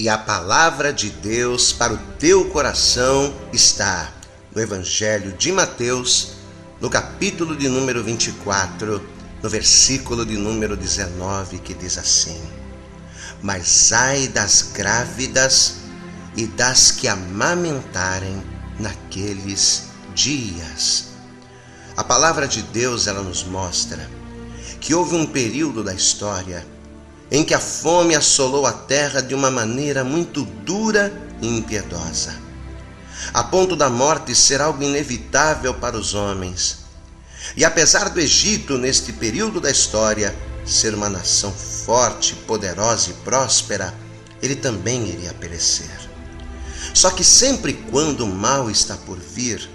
E a palavra de Deus para o teu coração está no Evangelho de Mateus, no capítulo de número 24, no versículo de número 19, que diz assim: Mas ai das grávidas e das que amamentarem naqueles dias. A palavra de Deus, ela nos mostra que houve um período da história em que a fome assolou a terra de uma maneira muito dura e impiedosa, a ponto da morte ser algo inevitável para os homens. E apesar do Egito, neste período da história, ser uma nação forte, poderosa e próspera, ele também iria perecer. Só que sempre quando o mal está por vir,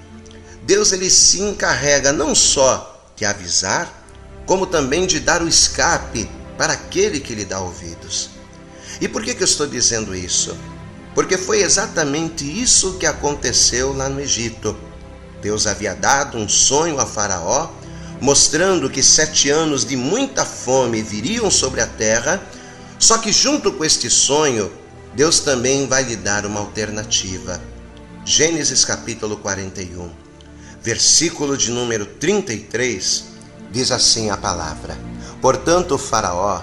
Deus ele se encarrega não só de avisar, como também de dar o escape para aquele que lhe dá ouvidos. E por que eu estou dizendo isso? Porque foi exatamente isso que aconteceu lá no Egito. Deus havia dado um sonho a Faraó, mostrando que 7 anos de muita fome viriam sobre a terra, só que junto com este sonho, Deus também vai lhe dar uma alternativa. Gênesis capítulo 41, versículo de número 33, diz assim a palavra: Portanto, Faraó,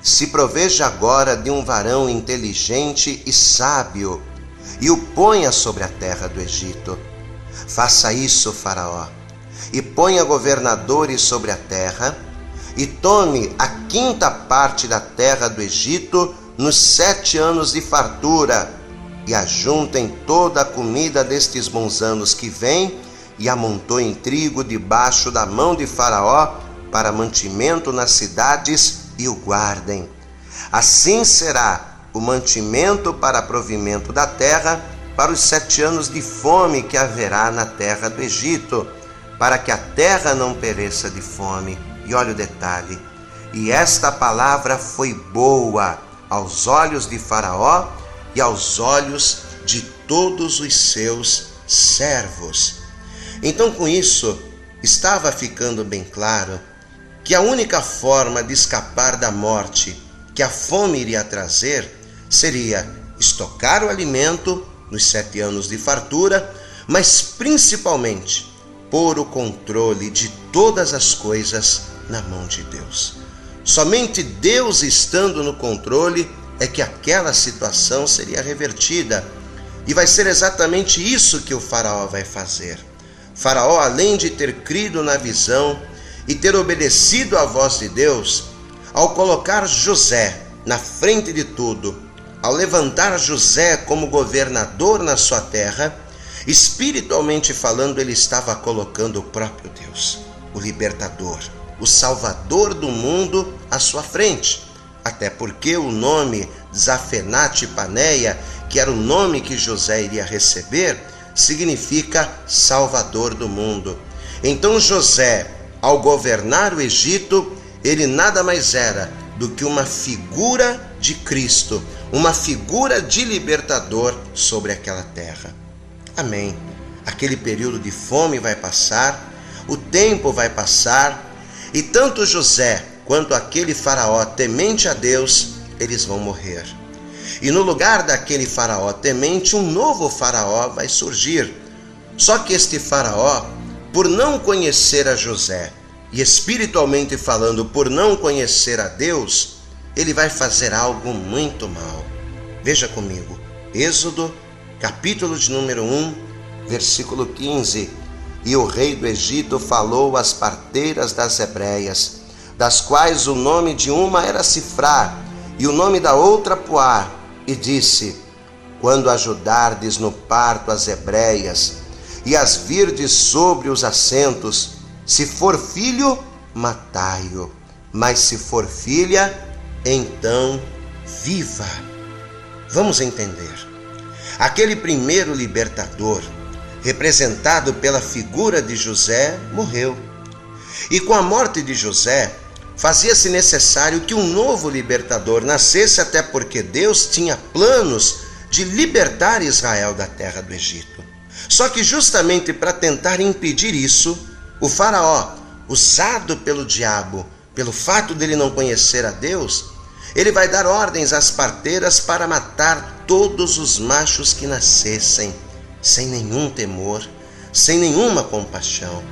se proveja agora de um varão inteligente e sábio, e o ponha sobre a terra do Egito. Faça isso, Faraó, e ponha governadores sobre a terra, e tome a 5ª parte da terra do Egito nos 7 anos de fartura, e ajuntem toda a comida destes bons anos que vêm, e amontoem trigo debaixo da mão de Faraó, para mantimento nas cidades, e o guardem. Assim será o mantimento para provimento da terra para os 7 anos de fome que haverá na terra do Egito, para que a terra não pereça de fome. E olha o detalhe: e esta palavra foi boa aos olhos de Faraó e aos olhos de todos os seus servos. Então, com isso, estava ficando bem claro que a única forma de escapar da morte que a fome iria trazer seria estocar o alimento nos 7 anos de fartura, mas principalmente pôr o controle de todas as coisas na mão de Deus. Somente Deus estando no controle é que aquela situação seria revertida. E vai ser exatamente isso que o Faraó vai fazer. Faraó, além de ter crido na visão e ter obedecido à voz de Deus, ao colocar José na frente de tudo, ao levantar José como governador na sua terra, espiritualmente falando, ele estava colocando o próprio Deus, o libertador, o salvador do mundo à sua frente. Até porque o nome Zafenate Paneia, que era o nome que José iria receber, significa salvador do mundo. Então José, ao governar o Egito, ele nada mais era do que uma figura de Cristo, uma figura de libertador sobre aquela terra. Amém. Aquele período de fome vai passar, o tempo vai passar, e tanto José quanto aquele Faraó temente a Deus, eles vão morrer. E no lugar daquele Faraó temente, um novo Faraó vai surgir. Só que este Faraó, por não conhecer a José, e espiritualmente falando, por não conhecer a Deus, ele vai fazer algo muito mal. Veja comigo, Êxodo, capítulo de número 1, versículo 15. E o rei do Egito falou às parteiras das hebreias, das quais o nome de uma era Cifrá, e o nome da outra Puá, e disse: Quando ajudardes no parto as hebreias, e as virdes sobre os assentos, se for filho, matai-o, mas se for filha, então viva. Vamos entender. Aquele primeiro libertador, representado pela figura de José, morreu. E com a morte de José, fazia-se necessário que um novo libertador nascesse, até porque Deus tinha planos de libertar Israel da terra do Egito. Só que justamente para tentar impedir isso, o Faraó, usado pelo diabo, pelo fato dele não conhecer a Deus, ele vai dar ordens às parteiras para matar todos os machos que nascessem, sem nenhum temor, sem nenhuma compaixão.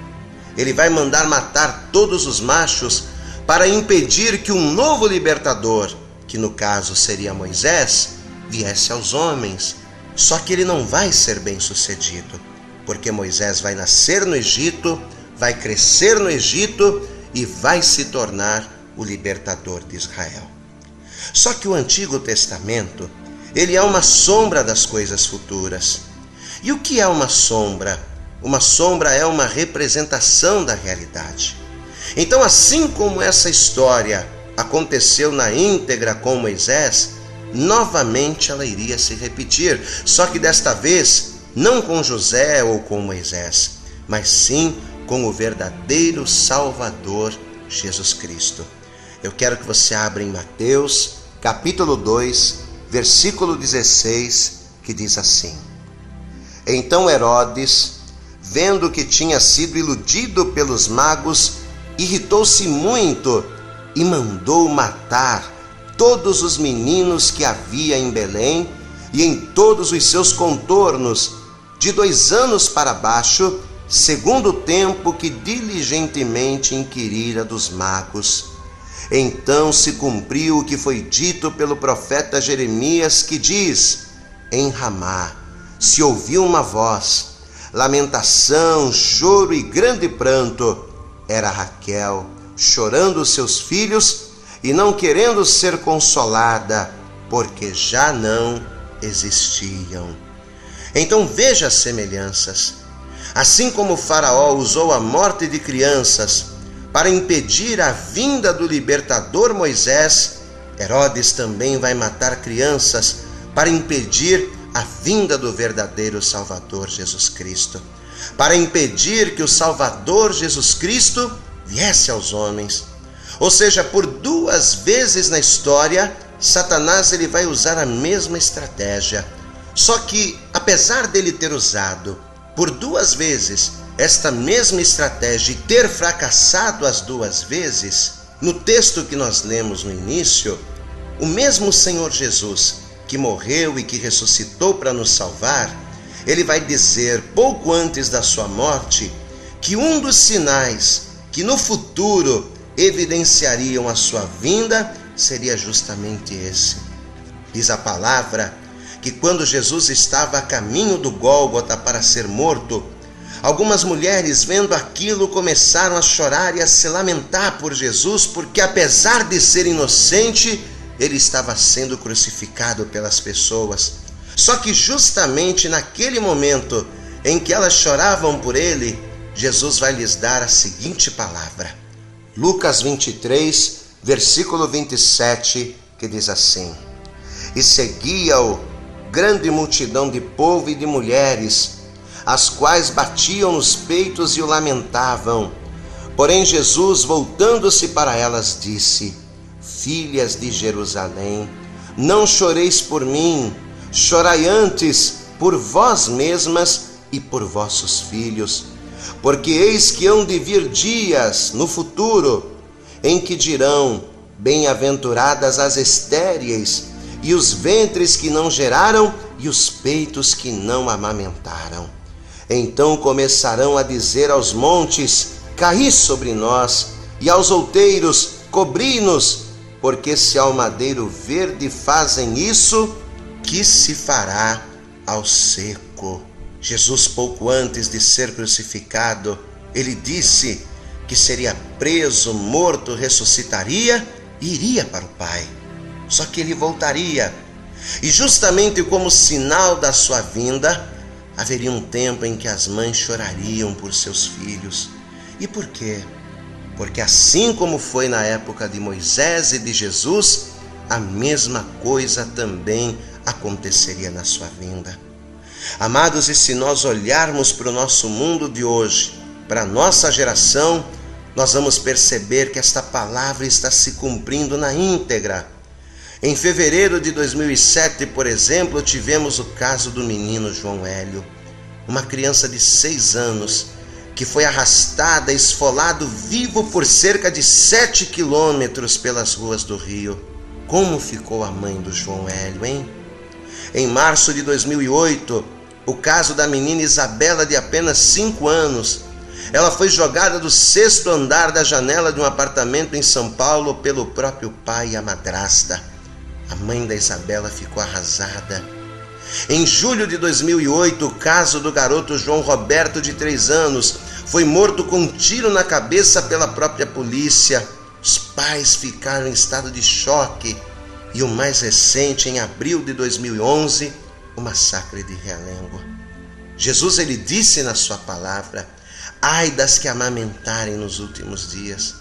Ele vai mandar matar todos os machos para impedir que um novo libertador, que no caso seria Moisés, viesse aos homens. Só que ele não vai ser bem-sucedido, porque Moisés vai nascer no Egito, vai crescer no Egito e vai se tornar o libertador de Israel. Só que o Antigo Testamento, ele é uma sombra das coisas futuras. E o que é uma sombra? Uma sombra é uma representação da realidade. Então, assim como essa história aconteceu na íntegra com Moisés, novamente ela iria se repetir, só que desta vez não com José ou com Moisés, mas sim com o verdadeiro Salvador, Jesus Cristo. Eu quero que você abra em Mateus, capítulo 2, versículo 16, que diz assim: Então Herodes, vendo que tinha sido iludido pelos magos, irritou-se muito e mandou matar todos os meninos que havia em Belém e em todos os seus contornos, de 2 anos para baixo, segundo o tempo que diligentemente inquirira dos magos. Então se cumpriu o que foi dito pelo profeta Jeremias, que diz: Em Ramá se ouviu uma voz, lamentação, choro e grande pranto. Era Raquel chorando os seus filhos e não querendo ser consolada, porque já não existiam. Então veja as semelhanças. Assim como o Faraó usou a morte de crianças para impedir a vinda do libertador Moisés, Herodes também vai matar crianças para impedir a vinda do verdadeiro Salvador Jesus Cristo, para impedir que o Salvador Jesus Cristo viesse aos homens. Ou seja, por 2 vezes na história, Satanás ele vai usar a mesma estratégia. Só que, apesar dele ter usado por 2 vezes esta mesma estratégia e ter fracassado as 2 vezes, no texto que nós lemos no início, o mesmo Senhor Jesus, que morreu e que ressuscitou para nos salvar, ele vai dizer, pouco antes da sua morte, que um dos sinais que no futuro evidenciariam a sua vinda seria justamente esse. Diz a palavra que quando Jesus estava a caminho do Gólgota para ser morto, algumas mulheres, vendo aquilo, começaram a chorar e a se lamentar por Jesus, porque apesar de ser inocente, ele estava sendo crucificado pelas pessoas. Só que justamente naquele momento em que elas choravam por ele, Jesus vai lhes dar a seguinte palavra. Lucas 23, versículo 27, que diz assim: E seguia-o grande multidão de povo e de mulheres, as quais batiam nos peitos e o lamentavam. Porém Jesus, voltando-se para elas, disse: Filhas de Jerusalém, não choreis por mim, chorai antes por vós mesmas e por vossos filhos. Porque eis que hão de vir dias no futuro, em que dirão: Bem-aventuradas as estéreis, e os ventres que não geraram, e os peitos que não amamentaram. Então começarão a dizer aos montes: Caí sobre nós, e aos outeiros: Cobri-nos, porque se ao madeiro verde fazem isso, que se fará ao seco? Jesus, pouco antes de ser crucificado, ele disse que seria preso, morto, ressuscitaria e iria para o Pai. Só que ele voltaria. E justamente como sinal da sua vinda, haveria um tempo em que as mães chorariam por seus filhos. E por quê? Porque assim como foi na época de Moisés e de Jesus, a mesma coisa também aconteceria na sua vinda. Amados, e se nós olharmos para o nosso mundo de hoje, para a nossa geração, nós vamos perceber que esta palavra está se cumprindo na íntegra. Em fevereiro de 2007, por exemplo, tivemos o caso do menino João Hélio, uma criança de 6 anos, que foi arrastada, esfolado vivo por cerca de 7 quilômetros pelas ruas do Rio. Como ficou a mãe do João Hélio, hein? Em março de 2008, o caso da menina Isabela, de apenas 5 anos. Ela foi jogada do 6º andar da janela de um apartamento em São Paulo pelo próprio pai e a madrasta. A mãe da Isabela ficou arrasada. Em julho de 2008, o caso do garoto João Roberto, de 3 anos, foi morto com um tiro na cabeça pela própria polícia. Os pais ficaram em estado de choque. E o mais recente, em abril de 2011, o massacre de Realengo. Jesus, ele disse na sua palavra: ai das que amamentarem nos últimos dias,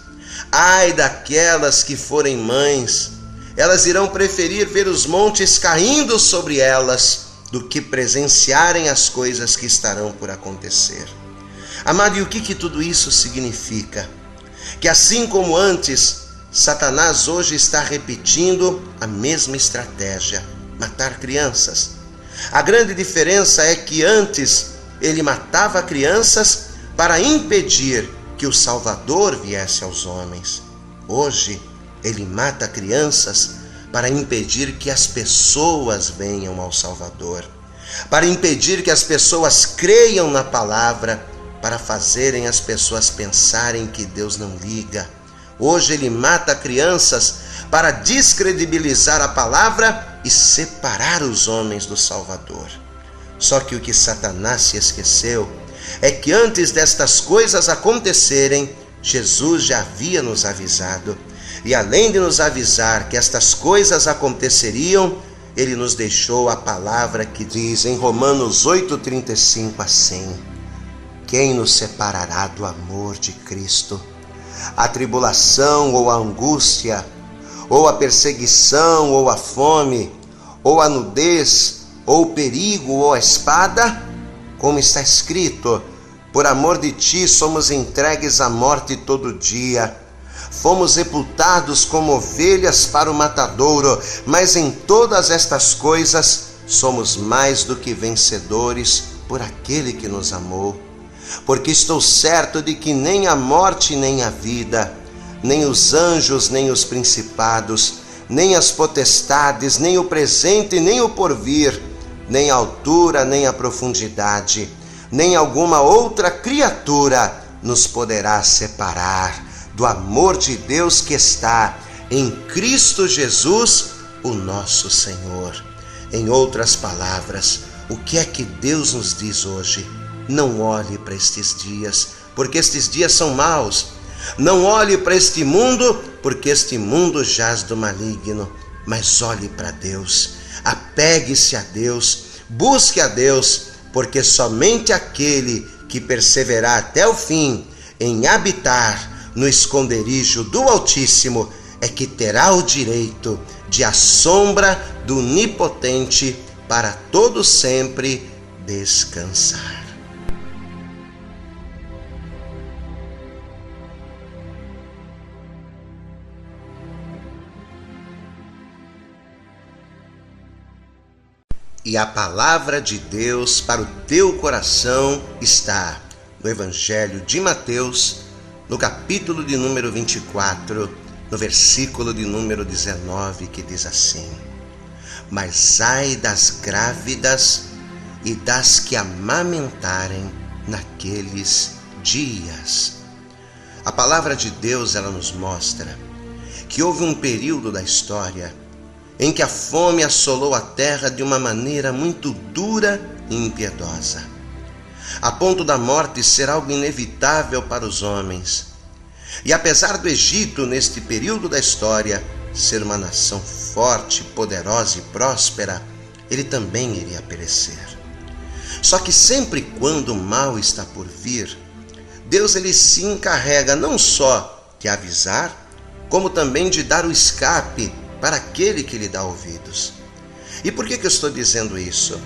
ai daquelas que forem mães, elas irão preferir ver os montes caindo sobre elas do que presenciarem as coisas que estarão por acontecer. Amado, e o que tudo isso significa? Que assim como antes, Satanás hoje está repetindo a mesma estratégia: matar crianças. A grande diferença é que antes ele matava crianças para impedir que o Salvador viesse aos homens. Hoje ele mata crianças para impedir que as pessoas venham ao Salvador, para impedir que as pessoas creiam na palavra, para fazerem as pessoas pensarem que Deus não liga. Hoje ele mata crianças para descredibilizar a palavra e separar os homens do Salvador. Só que o que Satanás se esqueceu é que antes destas coisas acontecerem, Jesus já havia nos avisado. E além de nos avisar que estas coisas aconteceriam, ele nos deixou a palavra que diz em Romanos 8,35 assim: quem nos separará do amor de Cristo? A tribulação ou a angústia, ou a perseguição ou a fome, ou a nudez, ou o perigo ou a espada? Como está escrito: por amor de ti somos entregues à morte todo dia. Fomos sepultados como ovelhas para o matadouro, mas em todas estas coisas somos mais do que vencedores por aquele que nos amou. Porque estou certo de que nem a morte nem a vida, nem os anjos nem os principados, nem as potestades, nem o presente nem o porvir, nem a altura nem a profundidade, nem alguma outra criatura nos poderá separar do amor de Deus que está em Cristo Jesus, o nosso Senhor. Em outras palavras, o que é que Deus nos diz hoje? Não olhe para estes dias, porque estes dias são maus. Não olhe para este mundo, porque este mundo jaz do maligno. Mas olhe para Deus, apegue-se a Deus, busque a Deus, porque somente aquele que perseverar até o fim em habitar no esconderijo do Altíssimo é que terá o direito de à sombra do Onipotente para todo sempre descansar. E a palavra de Deus para o teu coração está no Evangelho de Mateus, no capítulo de número 24, no versículo de número 19, que diz assim: mas ai das grávidas e das que amamentarem naqueles dias. A palavra de Deus, ela nos mostra que houve um período da história em que a fome assolou a terra de uma maneira muito dura e impiedosa, a ponto da morte ser algo inevitável para os homens. E apesar do Egito, neste período da história, ser uma nação forte, poderosa e próspera, ele também iria perecer. Só que sempre quando o mal está por vir, Deus ele se encarrega não só de avisar, como também de dar o escape para aquele que lhe dá ouvidos. E por que eu estou dizendo isso?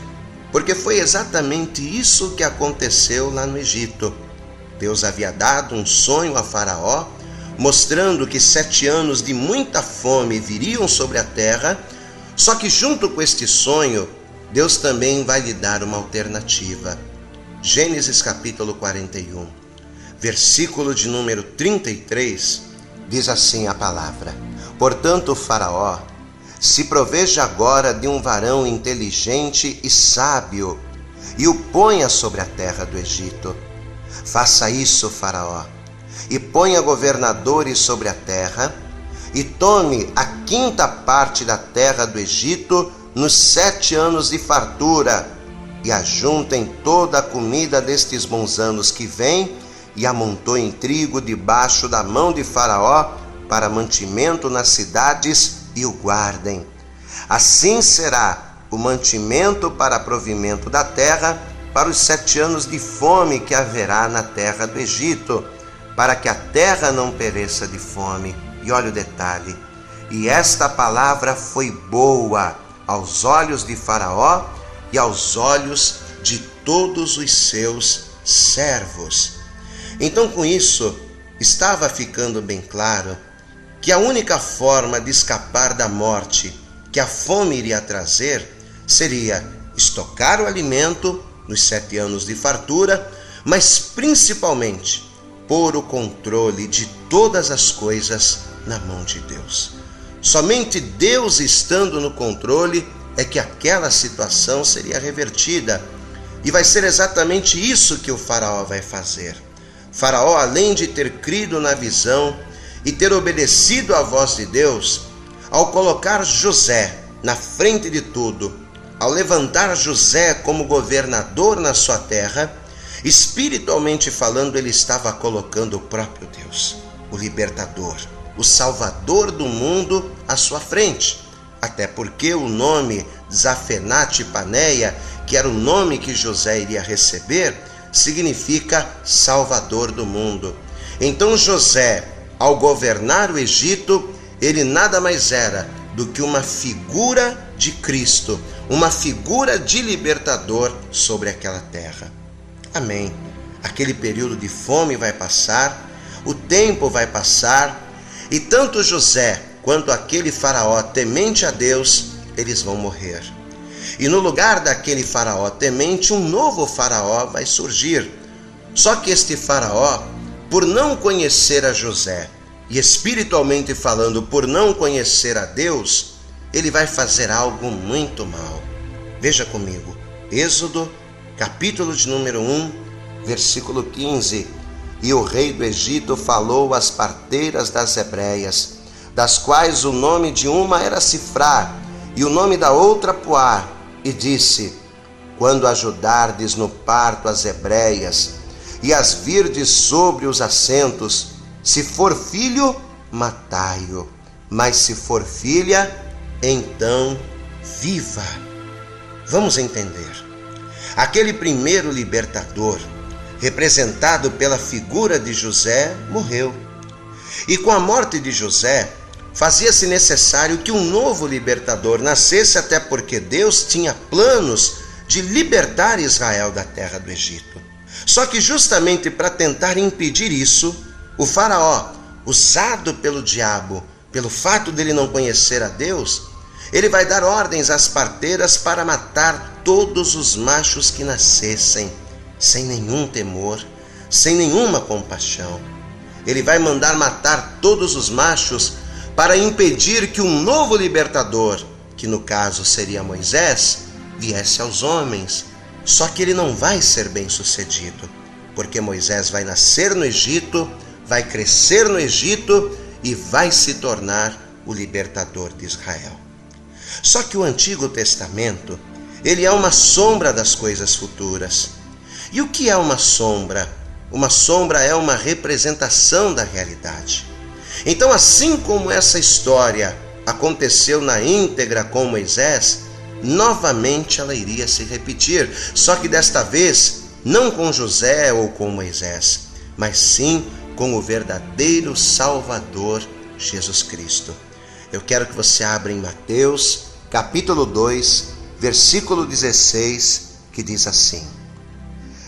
Porque foi exatamente isso que aconteceu lá no Egito. Deus havia dado um sonho a Faraó, mostrando que 7 anos de muita fome viriam sobre a terra, só que junto com este sonho, Deus também vai lhe dar uma alternativa. Gênesis capítulo 41, versículo de número 33, diz assim a palavra: portanto, Faraó se proveja agora de um varão inteligente e sábio, e o ponha sobre a terra do Egito. Faça isso, Faraó, e ponha governadores sobre a terra, e tome a 5ª parte da terra do Egito nos 7 anos de fartura, e ajuntem toda a comida destes bons anos que vêm, e amontoem trigo debaixo da mão de Faraó para mantimento nas cidades, e o guardem. Assim será o mantimento para provimento da terra para os 7 anos de fome que haverá na terra do Egito, para que a terra não pereça de fome. E olha o detalhe: e esta palavra foi boa aos olhos de Faraó e aos olhos de todos os seus servos. Então, com isso, estava ficando bem claro que a única forma de escapar da morte que a fome iria trazer seria estocar o alimento nos 7 anos de fartura, mas principalmente pôr o controle de todas as coisas na mão de Deus. Somente Deus estando no controle é que aquela situação seria revertida. E vai ser exatamente isso que o Faraó vai fazer. Faraó, além de ter crido na visão e ter obedecido à voz de Deus, ao colocar José na frente de tudo, ao levantar José como governador na sua terra, espiritualmente falando, ele estava colocando o próprio Deus, o libertador, o salvador do mundo, à sua frente. Até porque o nome Zafenate Paneia, que era o nome que José iria receber, significa salvador do mundo. Então José, ao governar o Egito, ele nada mais era do que uma figura de Cristo, uma figura de libertador sobre aquela terra. Amém. Aquele período de fome vai passar, o tempo vai passar, e tanto José quanto aquele Faraó temente a Deus, eles vão morrer. E no lugar daquele Faraó temente, um novo Faraó vai surgir. Só que este Faraó, por não conhecer a José, e espiritualmente falando, por não conhecer a Deus, ele vai fazer algo muito mal. Veja comigo, Êxodo, capítulo de número 1, versículo 15. E o rei do Egito falou às parteiras das hebreias, das quais o nome de uma era Sifrá, e o nome da outra Puá, e disse: quando ajudardes no parto as hebreias, e as virdes sobre os assentos, se for filho, matai-o, mas se for filha, então viva. Vamos entender. Aquele primeiro libertador, representado pela figura de José, morreu. E com a morte de José, fazia-se necessário que um novo libertador nascesse, até porque Deus tinha planos de libertar Israel da terra do Egito. Só que justamente para tentar impedir isso, o Faraó, usado pelo diabo, pelo fato dele não conhecer a Deus, ele vai dar ordens às parteiras para matar todos os machos que nascessem, sem nenhum temor, sem nenhuma compaixão. Ele vai mandar matar todos os machos para impedir que um novo libertador, que no caso seria Moisés, viesse aos homens. Só que ele não vai ser bem sucedido, porque Moisés vai nascer no Egito, vai crescer no Egito e vai se tornar o libertador de Israel. Só que o Antigo Testamento, ele é uma sombra das coisas futuras. E o que é uma sombra? Uma sombra é uma representação da realidade. Então, assim como essa história aconteceu na íntegra com Moisés, novamente ela iria se repetir, só que desta vez não com José ou com Moisés, mas sim com o verdadeiro Salvador, Jesus Cristo. Eu quero que você abra em Mateus, capítulo 2, versículo 16, que diz assim: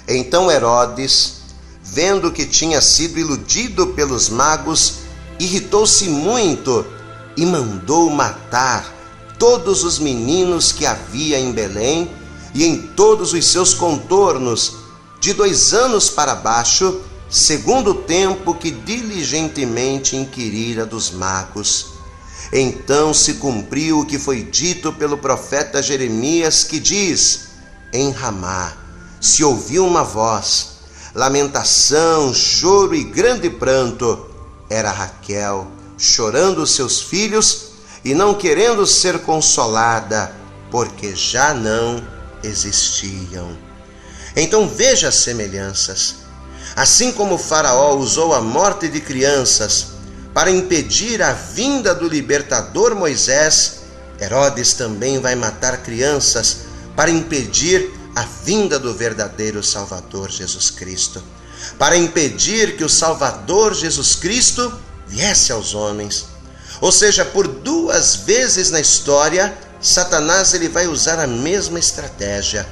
Então Herodes, vendo que tinha sido iludido pelos magos, irritou-se muito e mandou matar todos os meninos que havia em Belém e em todos os seus contornos, de 2 anos para baixo, segundo o tempo que diligentemente inquirira dos magos. Então se cumpriu o que foi dito pelo profeta Jeremias, que diz: em Ramá se ouviu uma voz, lamentação, choro e grande pranto. Era Raquel chorando os seus filhos e não querendo ser consolada, porque já não existiam. Então veja as semelhanças. Assim como Faraó usou a morte de crianças para impedir a vinda do libertador Moisés, Herodes também vai matar crianças para impedir a vinda do verdadeiro Salvador Jesus Cristo, para impedir que o Salvador Jesus Cristo viesse aos homens. Ou seja, por 2 vezes na história, Satanás ele vai usar a mesma estratégia.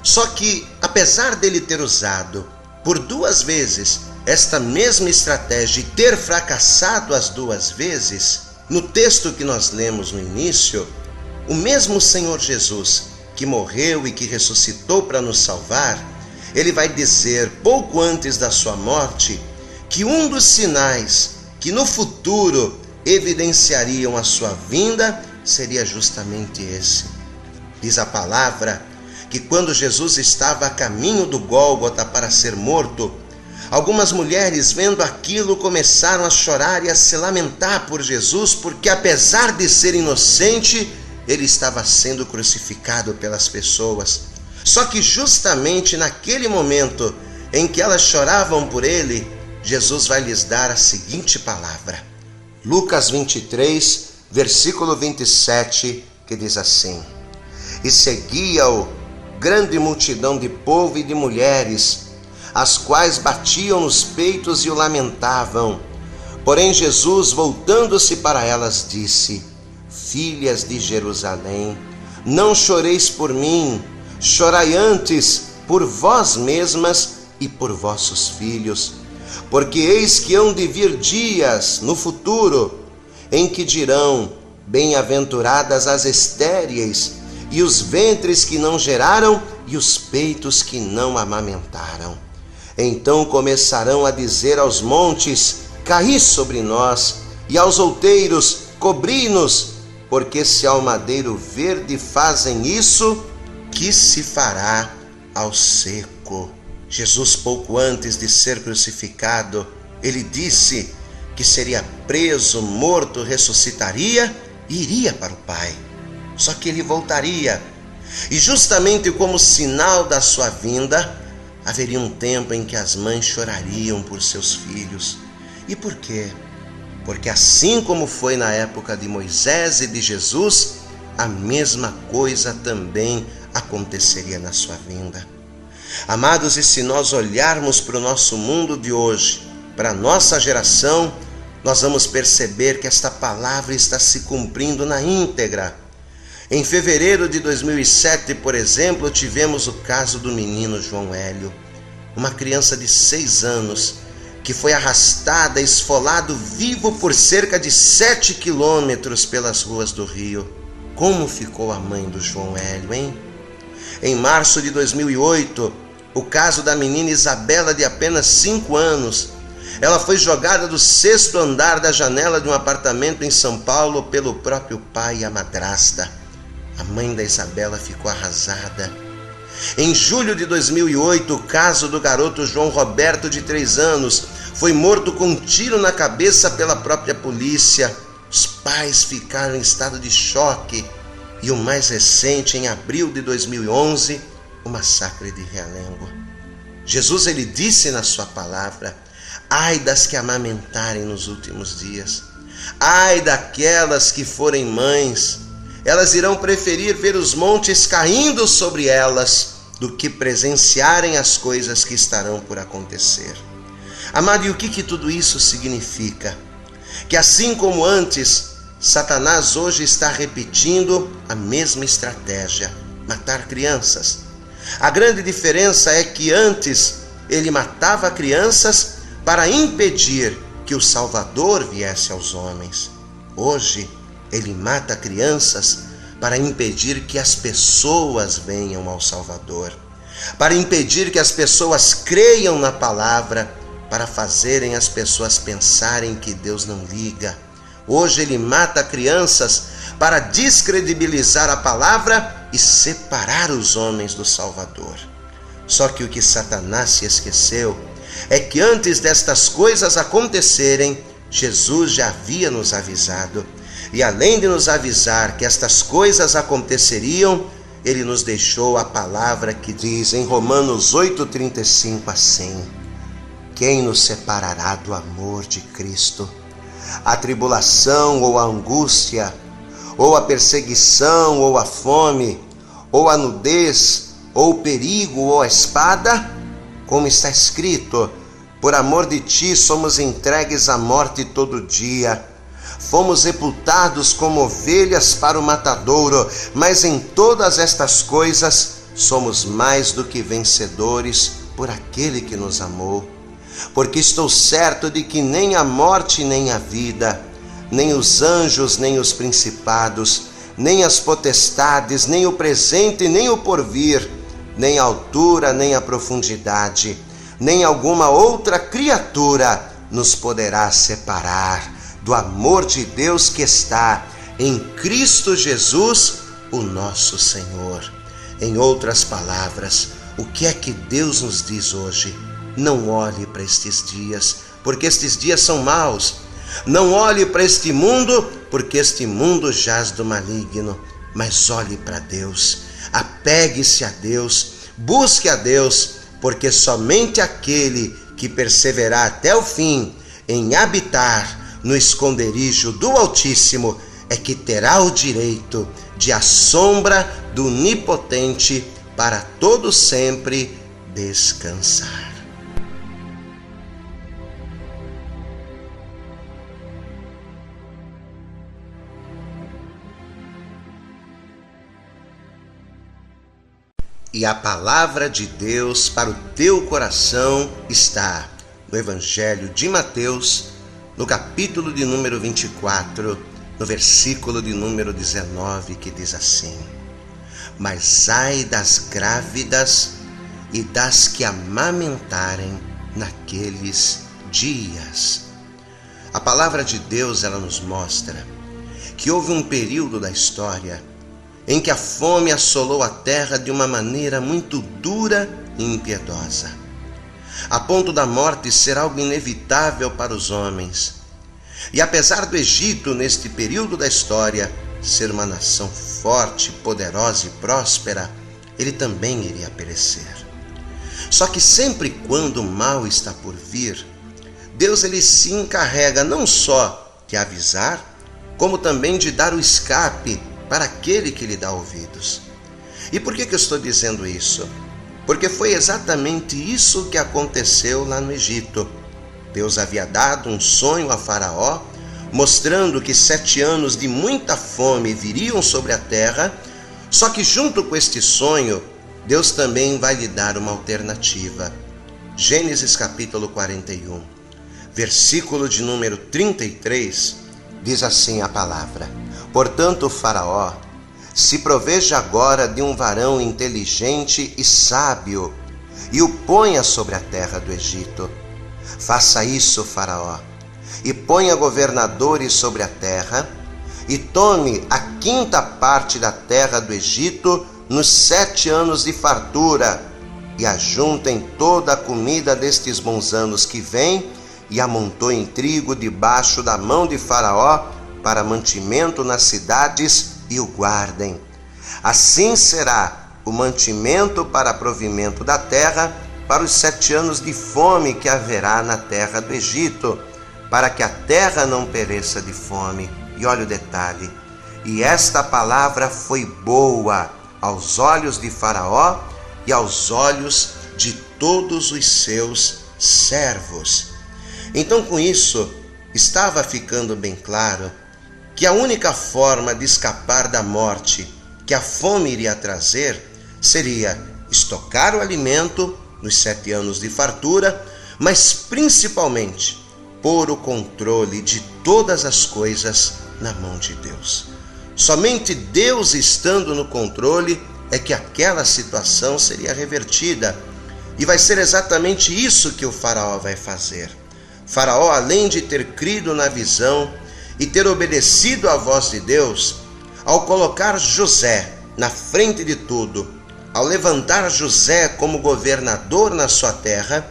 Só que, apesar dele ter usado por 2 vezes esta mesma estratégia e ter fracassado as 2 vezes, no texto que nós lemos no início, o mesmo Senhor Jesus, que morreu e que ressuscitou para nos salvar, ele vai dizer, pouco antes da sua morte, que um dos sinais que no futuro evidenciariam a sua vinda seria justamente esse. Diz a palavra que quando Jesus estava a caminho do Gólgota para ser morto, algumas mulheres, vendo aquilo, começaram a chorar e a se lamentar por Jesus, porque apesar de ser inocente, ele estava sendo crucificado pelas pessoas. Só que justamente naquele momento em que elas choravam por ele, Jesus vai lhes dar a seguinte palavra. Lucas 23, versículo 27, que diz assim: e seguia-o grande multidão de povo e de mulheres, as quais batiam nos peitos e o lamentavam. Porém Jesus, voltando-se para elas, disse: filhas de Jerusalém, não choreis por mim, chorai antes por vós mesmas e por vossos filhos, porque eis que hão de vir dias no futuro, em que dirão: bem-aventuradas as estéreis, e os ventres que não geraram, e os peitos que não amamentaram. Então começarão a dizer aos montes: caí sobre nós, e aos outeiros: cobri-nos, porque se ao madeiro verde fazem isso, que se fará ao seco? Jesus, pouco antes de ser crucificado, ele disse que seria preso, morto, ressuscitaria e iria para o Pai. Só que ele voltaria. E justamente como sinal da sua vinda, haveria um tempo em que as mães chorariam por seus filhos. E por quê? Porque assim como foi na época de Moisés e de Jesus, a mesma coisa também aconteceria na sua vinda. Amados, e se nós olharmos para o nosso mundo de hoje, para a nossa geração, nós vamos perceber que esta palavra está se cumprindo na íntegra. Em fevereiro de 2007, por exemplo, tivemos o caso do menino João Hélio, uma criança de 6 anos, que foi arrastada, esfolado vivo por cerca de 7 quilômetros pelas ruas do Rio. Como ficou a mãe do João Hélio, hein? Em março de 2008, o caso da menina Isabela, de apenas 5 anos. Ela foi jogada do 6º andar da janela de um apartamento em São Paulo pelo próprio pai e a madrasta. A mãe da Isabela ficou arrasada. Em julho de 2008, o caso do garoto João Roberto, de 3 anos, foi morto com um tiro na cabeça pela própria polícia. Os pais ficaram em estado de choque. E o mais recente, em abril de 2011, o massacre de Realengo. Jesus, ele disse na sua palavra: ai das que amamentarem nos últimos dias, ai daquelas que forem mães, elas irão preferir ver os montes caindo sobre elas do que presenciarem as coisas que estarão por acontecer. Amado, e o que tudo isso significa? Que assim como antes, Satanás hoje está repetindo a mesma estratégia: matar crianças. A grande diferença é que antes ele matava crianças para impedir que o Salvador viesse aos homens. Hoje ele mata crianças para impedir que as pessoas venham ao Salvador, para impedir que as pessoas creiam na palavra, para fazerem as pessoas pensarem que Deus não liga, Hoje ele mata crianças para descredibilizar a palavra e separar os homens do Salvador. Só que o que Satanás se esqueceu é que antes destas coisas acontecerem, Jesus já havia nos avisado. E além de nos avisar que estas coisas aconteceriam, ele nos deixou a palavra que diz em Romanos 8,35 assim: quem nos separará do amor de Cristo? A tribulação ou a angústia, ou a perseguição ou a fome, ou a nudez, ou o perigo ou a espada? Como está escrito: por amor de ti somos entregues à morte todo dia. Fomos sepultados como ovelhas para o matadouro, mas em todas estas coisas somos mais do que vencedores por aquele que nos amou. Porque estou certo de que nem a morte nem a vida, nem os anjos nem os principados, nem as potestades, nem o presente nem o porvir, nem a altura nem a profundidade, nem alguma outra criatura nos poderá separar do amor de Deus que está em Cristo Jesus, o nosso Senhor. Em outras palavras, o que é que Deus nos diz hoje? Não olhe para estes dias, porque estes dias são maus. Não olhe para este mundo, porque este mundo jaz do maligno. Mas olhe para Deus, apegue-se a Deus, busque a Deus, porque somente aquele que perseverar até o fim em habitar no esconderijo do Altíssimo é que terá o direito de à sombra do Onipotente para todo sempre descansar. E a palavra de Deus para o teu coração está no Evangelho de Mateus, no capítulo de número 24, no versículo de número 19, que diz assim: mas ai das grávidas e das que amamentarem naqueles dias. A palavra de Deus, ela nos mostra que houve um período da história em que a fome assolou a terra de uma maneira muito dura e impiedosa, a ponto da morte ser algo inevitável para os homens. E apesar do Egito, neste período da história, ser uma nação forte, poderosa e próspera, ele também iria perecer. Só que sempre quando o mal está por vir, Deus ele se encarrega não só de avisar, como também de dar o escape para aquele que lhe dá ouvidos. E por que eu estou dizendo isso? Porque foi exatamente isso que aconteceu lá no Egito. Deus havia dado um sonho a Faraó, mostrando que 7 anos de muita fome viriam sobre a terra, só que junto com este sonho, Deus também vai lhe dar uma alternativa. Gênesis capítulo 41, versículo de número 33, diz assim a palavra: portanto, Faraó, se proveja agora de um varão inteligente e sábio, e o ponha sobre a terra do Egito. Faça isso, Faraó, e ponha governadores sobre a terra, e tome a 5ª parte da terra do Egito nos 7 anos de fartura, e ajuntem toda a comida destes bons anos que vêm, e amontoem trigo debaixo da mão de Faraó para mantimento nas cidades, e o guardem. Assim será o mantimento para provimento da terra para os 7 anos de fome que haverá na terra do Egito, para que a terra não pereça de fome. E olha o detalhe: e esta palavra foi boa aos olhos de Faraó e aos olhos de todos os seus servos. Então, com isso, estava ficando bem claro que a única forma de escapar da morte que a fome iria trazer seria estocar o alimento nos 7 anos de fartura, mas principalmente pôr o controle de todas as coisas na mão de Deus. Somente Deus estando no controle é que aquela situação seria revertida. E vai ser exatamente isso que o Faraó vai fazer. Faraó, além de ter crido na visão e ter obedecido à voz de Deus, ao colocar José na frente de tudo, ao levantar José como governador na sua terra,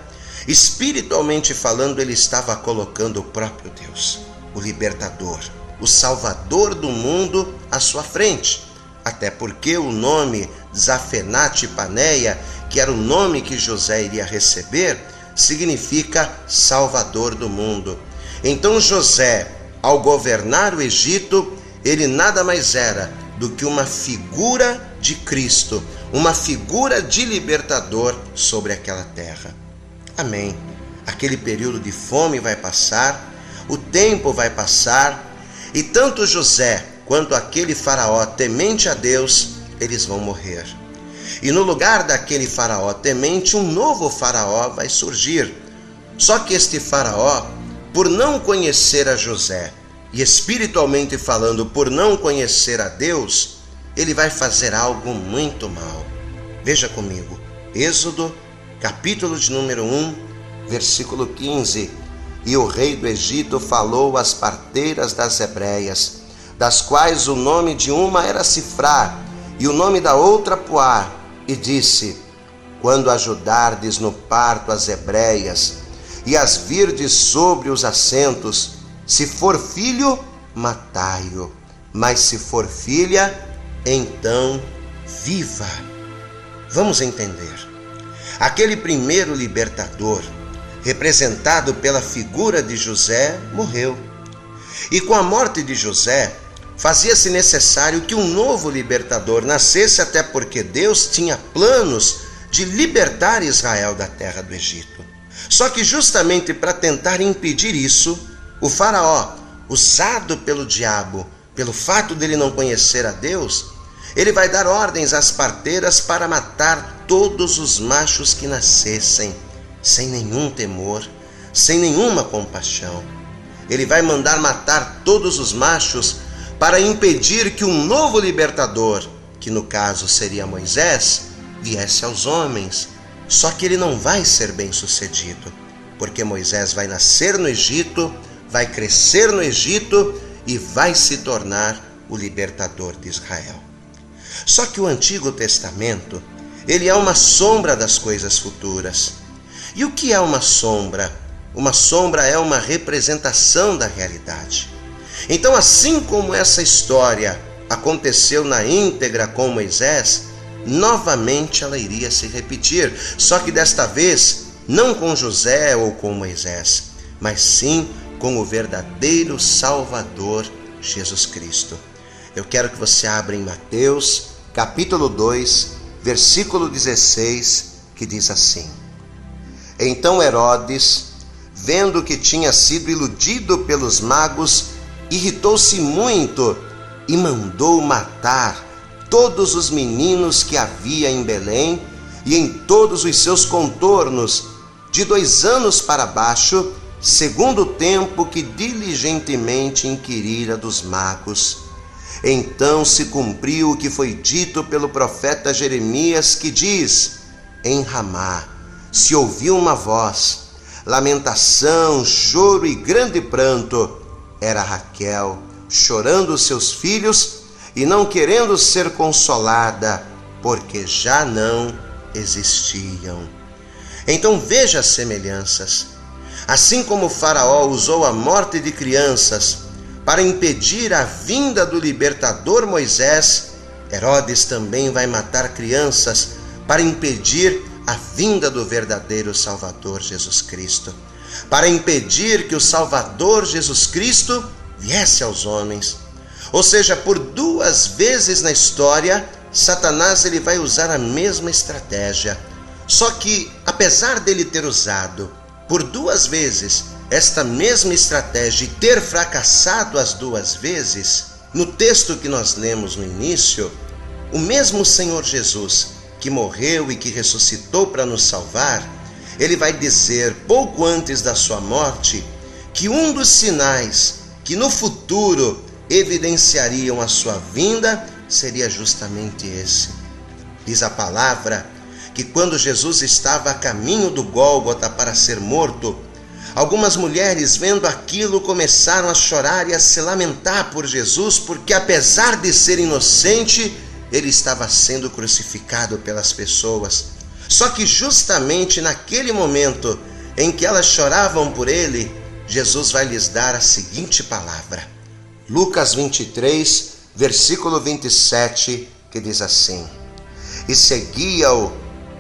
espiritualmente falando, ele estava colocando o próprio Deus, o libertador, o salvador do mundo à sua frente. Até porque o nome Zafenate Paneia, que era o nome que José iria receber, significa salvador do mundo. Então José, ao governar o Egito, ele nada mais era do que uma figura de Cristo, uma figura de libertador sobre aquela terra. Amém. Aquele período de fome vai passar, o tempo vai passar, e tanto José quanto aquele faraó temente a Deus, eles vão morrer. E no lugar daquele faraó temente, um novo faraó vai surgir. Só que este faraó, por não conhecer a José, e espiritualmente falando, por não conhecer a Deus, ele vai fazer algo muito mal. Veja comigo, Êxodo, capítulo de número 1, versículo 15. E o rei do Egito falou às parteiras das hebreias, das quais o nome de uma era Cifrá, e o nome da outra Puá, e disse: quando ajudardes no parto as hebreias, e as virdes sobre os assentos, se for filho, matai-o, mas se for filha, então viva. Vamos entender. Aquele primeiro libertador, representado pela figura de José, morreu. E com a morte de José, fazia-se necessário que um novo libertador nascesse, até porque Deus tinha planos de libertar Israel da terra do Egito. Só que justamente para tentar impedir isso, o faraó, usado pelo diabo, pelo fato dele não conhecer a Deus, ele vai dar ordens às parteiras para matar todos os machos que nascessem, sem nenhum temor, sem nenhuma compaixão. Ele vai mandar matar todos os machos para impedir que um novo libertador, que no caso seria Moisés, viesse aos homens. Só que ele não vai ser bem sucedido, porque Moisés vai nascer no Egito, vai crescer no Egito e vai se tornar o libertador de Israel. Só que o Antigo Testamento, ele é uma sombra das coisas futuras. E o que é uma sombra? Uma sombra é uma representação da realidade. Então, assim como essa história aconteceu na íntegra com Moisés, novamente ela iria se repetir, só que desta vez não com José ou com Moisés, mas sim com o verdadeiro Salvador, Jesus Cristo. Eu quero que você abra em Mateus, capítulo 2, versículo 16, que diz assim: então Herodes, vendo que tinha sido iludido pelos magos, irritou-se muito e mandou matar todos os meninos que havia em Belém e em todos os seus contornos, de 2 anos para baixo, segundo o tempo que diligentemente inquirira dos magos. Então se cumpriu o que foi dito pelo profeta Jeremias, que diz: em Ramá se ouviu uma voz, lamentação, choro e grande pranto. Era Raquel chorando os seus filhos e não querendo ser consolada, porque já não existiam. Então veja as semelhanças. Assim como o faraó usou a morte de crianças para impedir a vinda do libertador Moisés, Herodes também vai matar crianças para impedir a vinda do verdadeiro Salvador Jesus Cristo, para impedir que o Salvador Jesus Cristo viesse aos homens. Ou seja, por 2 vezes na história, Satanás ele vai usar a mesma estratégia. Só que, apesar dele ter usado por 2 vezes esta mesma estratégia e ter fracassado as 2 vezes, no texto que nós lemos no início, o mesmo Senhor Jesus, que morreu e que ressuscitou para nos salvar, ele vai dizer, pouco antes da sua morte, que um dos sinais que no futuro evidenciariam a sua vinda seria justamente esse. Diz a palavra que quando Jesus estava a caminho do Gólgota para ser morto, Algumas mulheres, vendo aquilo, começaram a chorar e a se lamentar por Jesus, porque apesar de ser inocente, ele estava sendo crucificado pelas pessoas. Só que justamente naquele momento em que elas choravam por ele, Jesus vai lhes dar a seguinte palavra. Lucas 23, versículo 27, que diz assim: E seguia-o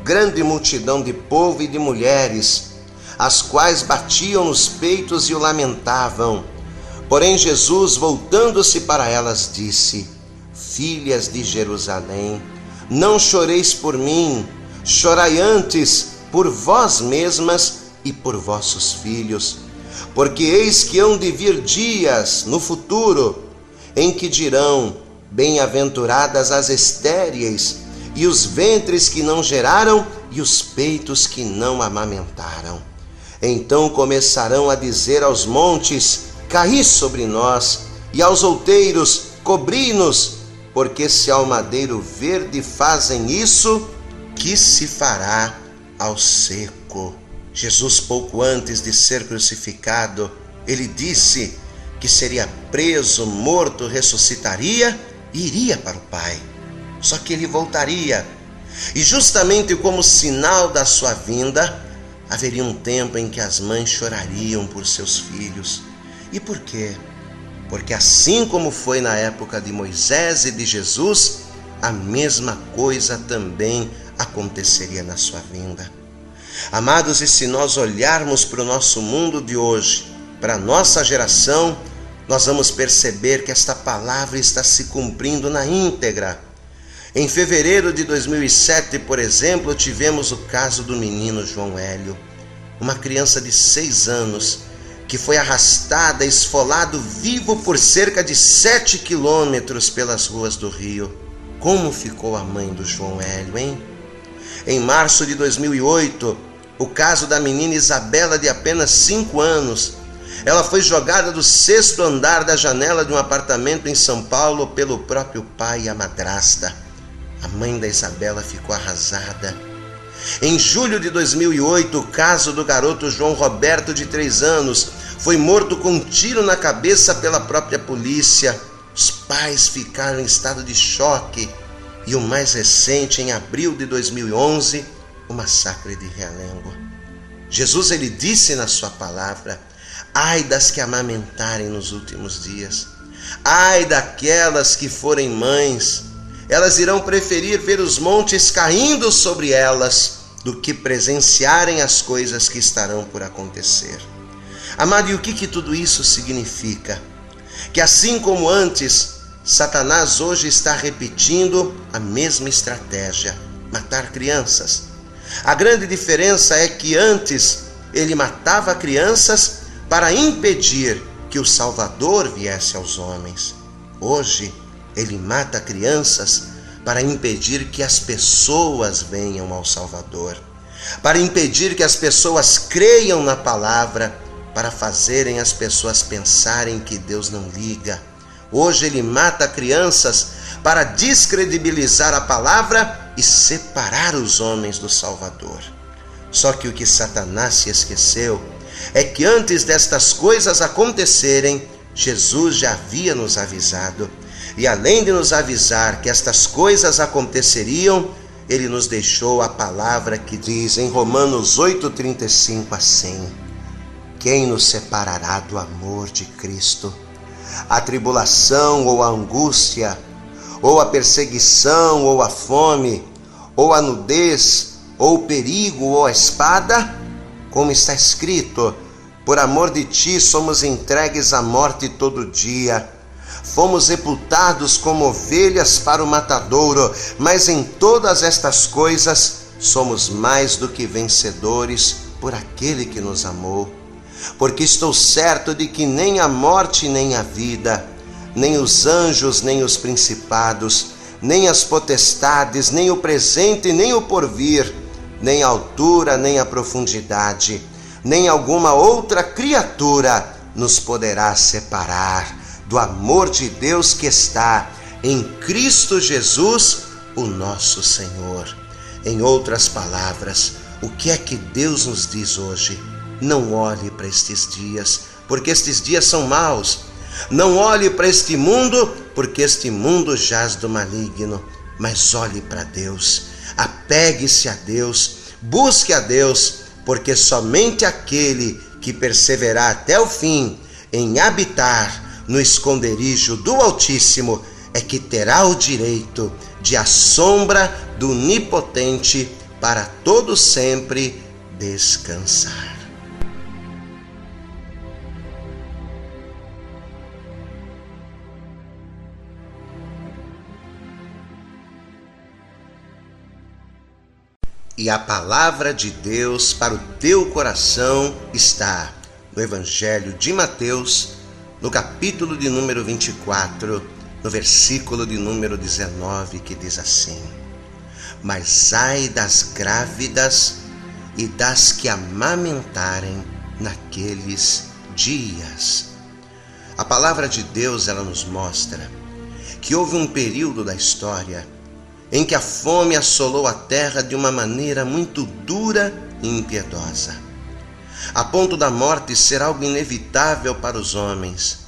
grande multidão de povo e de mulheres, as quais batiam nos peitos e o lamentavam. Porém Jesus, voltando-se para elas, disse: Filhas de Jerusalém, não choreis por mim, chorai antes por vós mesmas e por vossos filhos. Porque eis que hão de vir dias no futuro, em que dirão: Bem-aventuradas as estéreis, e os ventres que não geraram, e os peitos que não amamentaram. Então começarão a dizer aos montes: Caí sobre nós, e aos outeiros: Cobri-nos, porque se ao madeiro verde fazem isso, que se fará ao seco? Jesus, pouco antes de ser crucificado, ele disse que seria preso, morto, ressuscitaria e iria para o Pai. Só que ele voltaria. E justamente como sinal da sua vinda, haveria um tempo em que as mães chorariam por seus filhos. E por quê? Porque assim como foi na época de Moisés e de Jesus, a mesma coisa também aconteceria na sua vinda. Amados, e se nós olharmos para o nosso mundo de hoje, para a nossa geração, nós vamos perceber que esta palavra está se cumprindo na íntegra. Em fevereiro de 2007, por exemplo, tivemos o caso do menino João Hélio, uma criança de 6 anos, que foi arrastada, esfolado vivo por cerca de 7 quilômetros pelas ruas do Rio. Como ficou a mãe do João Hélio, hein? Em março de 2008, o caso da menina Isabela, de apenas 5 anos. Ela foi jogada do 6º andar da janela de um apartamento em São Paulo pelo próprio pai e a madrasta. A mãe da Isabela ficou arrasada. Em julho de 2008, o caso do garoto João Roberto, de 3 anos, foi morto com um tiro na cabeça pela própria polícia. Os pais ficaram em estado de choque. E o mais recente, em abril de 2011, o massacre de Realengo. Jesus, ele disse na sua palavra: ai das que amamentarem nos últimos dias, ai daquelas que forem mães, elas irão preferir ver os montes caindo sobre elas do que presenciarem as coisas que estarão por acontecer. Amado, e o que tudo isso significa? Que assim como antes, Satanás hoje está repetindo a mesma estratégia: matar crianças. A grande diferença é que antes ele matava crianças para impedir que o Salvador viesse aos homens. Hoje ele mata crianças para impedir que as pessoas venham ao Salvador, para impedir que as pessoas creiam na palavra, para fazerem as pessoas pensarem que Deus não liga. Hoje ele mata crianças para descredibilizar a palavra e separar os homens do Salvador. Só que o que Satanás se esqueceu é que antes destas coisas acontecerem, Jesus já havia nos avisado. E além de nos avisar que estas coisas aconteceriam, ele nos deixou a palavra que diz em Romanos 8,35 assim: quem nos separará do amor de Cristo? A tribulação ou a angústia, ou a perseguição ou a fome, ou a nudez, ou o perigo ou a espada? Como está escrito: por amor de ti somos entregues à morte todo dia. Fomos reputados como ovelhas para o matadouro, mas em todas estas coisas somos mais do que vencedores por aquele que nos amou. Porque estou certo de que nem a morte nem a vida, nem os anjos nem os principados, nem as potestades, nem o presente nem o porvir, nem a altura nem a profundidade, nem alguma outra criatura nos poderá separar do amor de Deus que está em Cristo Jesus, o nosso Senhor. Em outras palavras, o que é que Deus nos diz hoje? não olhe para estes dias, porque estes dias são maus. Não olhe para este mundo, porque este mundo jaz do maligno. Mas olhe para Deus, apegue-se a Deus, busque a Deus, porque somente aquele que perseverar até o fim em habitar no esconderijo do Altíssimo é que terá o direito de à sombra do Onipotente para todo sempre descansar. E a palavra de Deus para o teu coração está no Evangelho de Mateus, no capítulo de número 24, no versículo de número 19, que diz assim: Mas ai das grávidas e das que amamentarem naqueles dias. A palavra de Deus, ela nos mostra que houve um período da história em que a fome assolou a terra de uma maneira muito dura e impiedosa, a ponto da morte ser algo inevitável para os homens.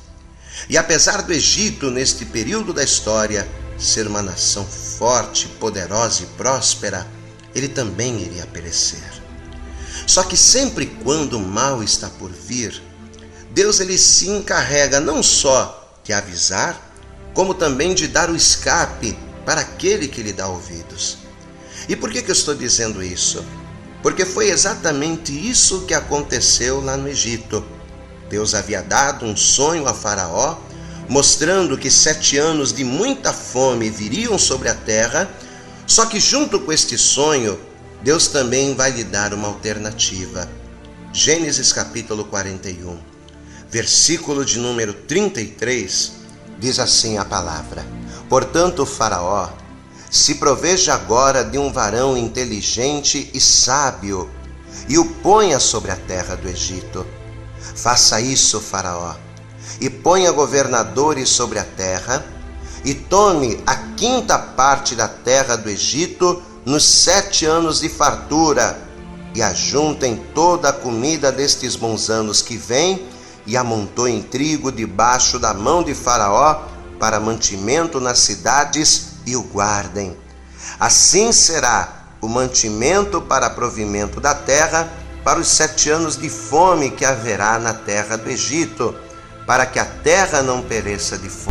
E apesar do Egito, neste período da história, ser uma nação forte, poderosa e próspera, ele também iria perecer. Só que sempre quando o mal está por vir, Deus ele se encarrega não só de avisar, como também de dar o escape para aquele que lhe dá ouvidos. E por que eu estou dizendo isso? Porque foi exatamente isso que aconteceu lá no Egito. Deus havia dado um sonho a Faraó, mostrando que 7 anos de muita fome viriam sobre a terra, só que junto com este sonho, Deus também vai lhe dar uma alternativa. Gênesis capítulo 41, versículo de número 33, diz assim a palavra: Portanto, Faraó, se proveja agora de um varão inteligente e sábio, e o ponha sobre a terra do Egito. Faça isso, Faraó, e ponha governadores sobre a terra, e tome a 5ª parte da terra do Egito nos 7 anos de fartura, e ajuntem toda a comida destes bons anos que vêm, e amontoem trigo debaixo da mão de Faraó, para mantimento nas cidades, e o guardem. Assim será o mantimento para provimento da terra para os 7 anos de fome que haverá na terra do Egito, para que a terra não pereça de fome.